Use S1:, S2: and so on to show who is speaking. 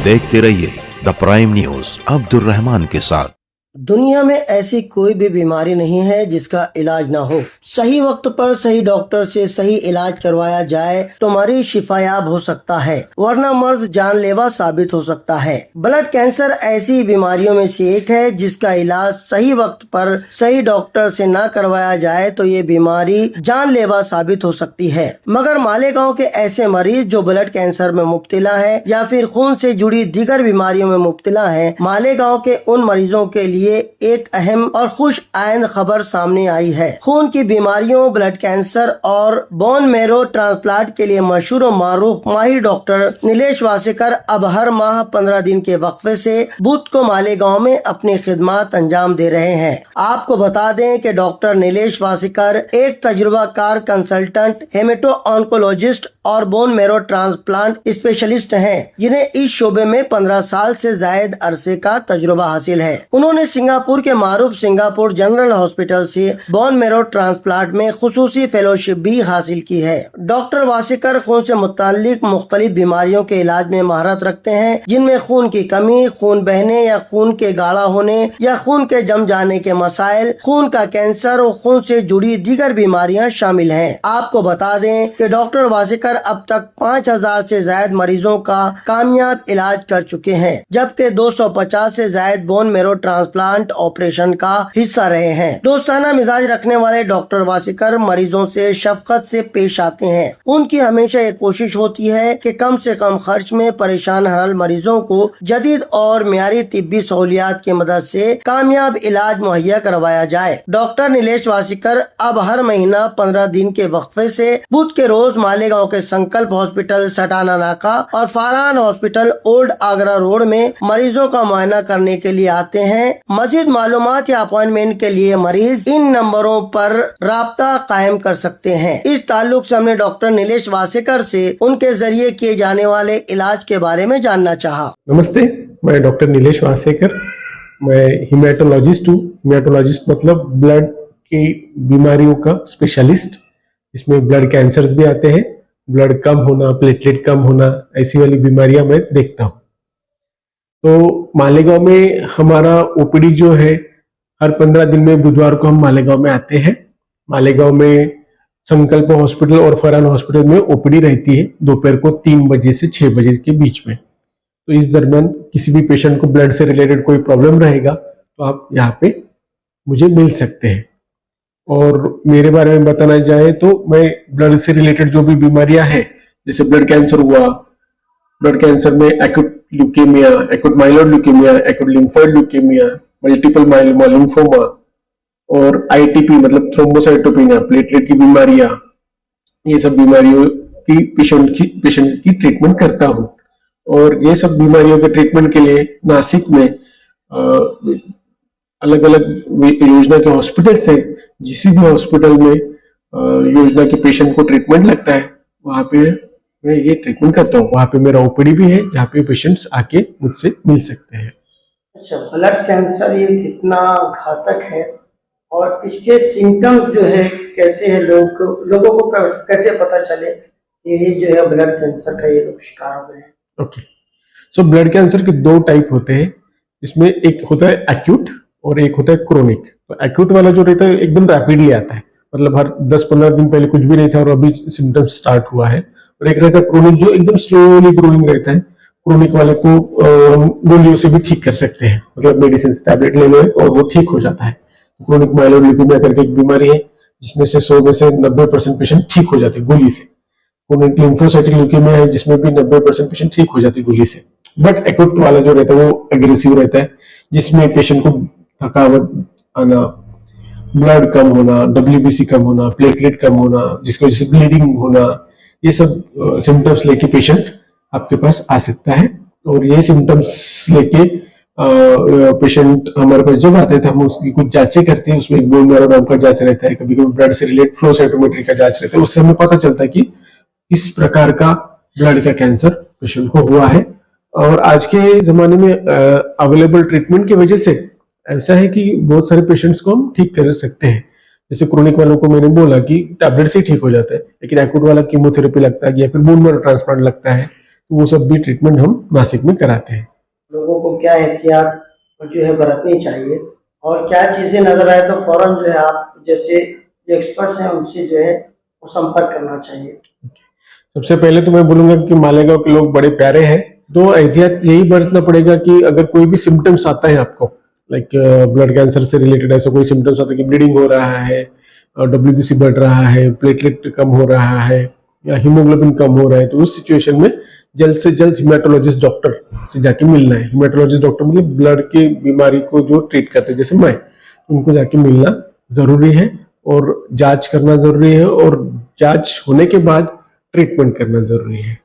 S1: देखते रहिए the prime news Abdul Rahman के साथ।
S2: दुनिया में ऐसी कोई भी बीमारी नहीं है जिसका इलाज ना हो। सही वक्त पर सही डॉक्टर से सही इलाज करवाया जाए तो मरीज शिफायाब हो सकता है, वरना मर्ज जानलेवा साबित हो सकता है। ब्लड कैंसर ऐसी बीमारियों में से एक है जिसका इलाज सही वक्त पर सही डॉक्टर से ना करवाया जाए तो ये बीमारी जानलेवा साबित हो सकती है। मगर मालेगांव के ऐसे मरीज जो ब्लड कैंसर में मुब्तला है या फिर खून से जुड़ी दीगर बीमारियों में मुब्तला है, मालेगांव के उन मरीजों के लिए एक अहम और खुश आइंद खबर सामने आई है। खून की बीमारियों, ब्लड कैंसर और बोन मैरो ट्रांसप्लांट के लिए मशहूर और मारूफ माहिर डॉक्टर नीलेश वासेकर अब हर माह 15 दिन के वक्फे से बुध को मालेगांव में अपनी खिदमत अंजाम दे रहे हैं। आपको बता दें कि डॉक्टर नीलेश वासेकर एक तजुर्बाकार कंसल्टेंट, हेमेटो ऑन्कोलॉजिस्ट और बोन मैरो ट्रांसप्लांट स्पेशलिस्ट हैं, जिन्हें इस शोबे में 15 साल से जायद अरसे का तजुर्बा हासिल है। उन्होंने सिंगापुर के मारूफ सिंगापुर जनरल हॉस्पिटल से बोन मैरो ट्रांसप्लांट में खुसूसी फेलोशिप भी हासिल की है। डॉक्टर वासेकर खून से मुताल्लिक मुख्तलिफ बीमारियों के इलाज में महारत रखते हैं, जिनमें खून की कमी, खून बहने या खून के गाढ़ा होने या खून के जम जाने के मसाइल, खून का कैंसर और खून से जुड़ी दीगर बीमारियां शामिल हैं। आपको बता दें कि डॉक्टर वासेकर अब तक 5000 से ज्यादा मरीजों का कामयाब इलाज कर चुके हैं, जबकि 250 से ज्यादा बोन मैरो ट्रांसप्लांट ऑपरेशन का हिस्सा रहे हैं। दोस्ताना मिजाज रखने वाले डॉक्टर वासेकर मरीजों से शफकत से पेश आते हैं। उनकी हमेशा ये कोशिश होती है कि कम से कम खर्च में परेशान हाल मरीजों को जदीद और मियारी तिब्बी सहूलियात की मदद से कामयाब इलाज मुहैया करवाया जाए। डॉक्टर नीलेश वासेकर अब हर महीना 15 दिन के वक्फे से बुध के रोज मालेगांव के संकल्प हॉस्पिटल सटाना नाका और Farhan hospital old Agra road में मरीजों का मुआयना करने के लिए आते हैं। मजीद मालूमात या अपॉइंटमेंट के लिए मरीज इन नंबरों पर राब्ता कायम कर सकते हैं। इस ताल्लुक से हमने डॉक्टर नीलेश वासेकर से उनके जरिए किए जाने वाले इलाज के बारे में जानना चाहा।
S3: नमस्ते, मैं डॉक्टर नीलेश वासेकर, मैं हिमेटोलॉजिस्ट हूँ। हिमेटोलॉजिस्ट मतलब ब्लड की बीमारियों का स्पेशलिस्ट, जिसमें ब्लड कैंसर्स भी आते हैं, ब्लड कम होना, प्लेटलेट कम होना, ऐसी वाली बीमारियां मैं देखता हूँ। तो मालेगांव में हमारा ओपीडी जो है हर 15 दिन में बुधवार को हम मालेगांव में आते हैं। मालेगांव में संकल्प हॉस्पिटल और फरहान हॉस्पिटल में ओपीडी रहती है दोपहर को 3 बजे से 6 बजे के बीच में। तो इस दरमियान किसी भी पेशेंट को ब्लड से रिलेटेड कोई प्रॉब्लम रहेगा तो आप यहाँ पे मुझे मिल सकते हैं। और मेरे बारे में बताना जाए तो मैं ब्लड से रिलेटेड जो भी बीमारियां हैं, जैसे ब्लड कैंसर हुआ, ब्लड कैंसर में acute leukaemia, acute myeloid leukaemia, acute lymphoid leukaemia, multiple myeloma lymphoma और आईटीपी मतलब थ्रोम्बोसाइटोपेनिया, प्लेटलेट की बीमारियां, ये सब बीमारियों की पेशेंट की ट्रीटमेंट करता हूँ। और ये सब बीमारियों के ट्रीटमेंट के लिए नासिक में अलग अलग योजना के हॉस्पिटल से, जिस भी हॉस्पिटल में योजना के पेशेंट को ट्रीटमेंट लगता है वहां पे मैं ये ट्रीटमेंट करता हूँ। वहां पे मेरा ओपीडी भी है जहाँ पे पेशेंट्स आके मुझसे मिल सकते हैं।
S2: अच्छा, ब्लड कैंसर ये कितना घातक है और इसके सिम्टम्स जो है कैसे है, लोगों को कैसे पता चले ये जो है ब्लड कैंसर का ये लोग शिकार हो गए हैं?
S3: ओके, सो ब्लड कैंसर के 2 टाइप होते हैं। इसमें एक होता है एक्यूट और एक होता है क्रोनिक। तो एक्यूट वाला जो रहता है एकदम रैपिडली आता है, मतलब हर 10-15 दिन पहले कुछ भी नहीं था और अभी सिम्टम्स स्टार्ट हुआ है। और एक रहता है क्रोनिक जो एकदम स्लोली ग्रोइंग रहता है। क्रोनिक वाले को गोलियों से भी ठीक कर सकते हैं, मतलब मेडिसिन टैबलेट ले लो और वो ठीक हो जाता है। क्रोनिक माइलोइड ल्यूकेमिया करके एक बीमारी है जिसमें से 100 में से 90% पेशेंट ठीक हो जाते हैं गोली से। क्रोनिक लिम्फोसाइटिक ल्यूकेमिया है जिसमें भी 90% पेशेंट ठीक हो जाते हैं गोली से। बट एक्यूट वाला जो रहता है वो एग्रेसिव रहता है, जिसमें पेशेंट को थकावट आना, ब्लड कम होना, डब्ल्यूबीसी कम होना, प्लेटलेट कम होना, जिसकी वजह से ब्लीडिंग होना, ये सब सिम्टम्स लेके पेशेंट आपके पास आ सकता है। और ये सिम्टम्स लेके पेशेंट हमारे पास जब आते थे हम उसकी कुछ जांचें करते हैं। उसमें एक बोन मैरो नाम का जांच रहता है, कभी कभी ब्लड से रिलेटेड फ्लो साइटोमेट्री का जांच रहता है। उससे हमें पता चलता है कि किस प्रकार का ब्लड का कैंसर पेशेंट को हुआ है। और आज के जमाने में अवेलेबल ट्रीटमेंट की वजह से ऐसा है कि बहुत सारे पेशेंट्स को हम ठीक कर सकते हैं। जैसे क्रोनिक वालों को मैंने बोला कि टैबलेट से ठीक हो जाता है, लेकिन एक्यूट वाला कीमोथेरेपी लगता है या फिर बोन मैरो ट्रांसप्लांट लगता है। तो वो सब भी ट्रीटमेंट हम नासिक में कराते हैं।
S2: लोगों को क्या एहतियात जो है बरतनी चाहिए और क्या चीजें नजर आए तो फौरन जो है आप जैसे जो एक्सपर्ट्स हैं उनसे जो है वो संपर्क करना चाहिए?
S3: सबसे पहले तो मैं बोलूंगा कि मालेगांव के लोग बड़े प्यारे हैं, तो एहतियात यही बरतना पड़ेगा कि अगर कोई भी सिम्टम्स आता है आपको, लाइक ब्लड कैंसर से रिलेटेड ऐसा कोई सिम्टम्स आता है कि ब्लीडिंग हो रहा है, WBC बढ़ रहा है, प्लेटलेट कम हो रहा है या हीमोग्लोबिन कम हो रहा है, तो उस सिचुएशन में जल्द से जल्द हिमेटोलॉजिस्ट डॉक्टर से जाके मिलना है। हिमेटोलॉजिस्ट डॉक्टर मतलब ब्लड की बीमारी को जो ट्रीट करते हैं, जैसे मैं, उनको जाके मिलना जरूरी है और जांच करना जरूरी है और जांच होने के बाद ट्रीटमेंट करना जरूरी है।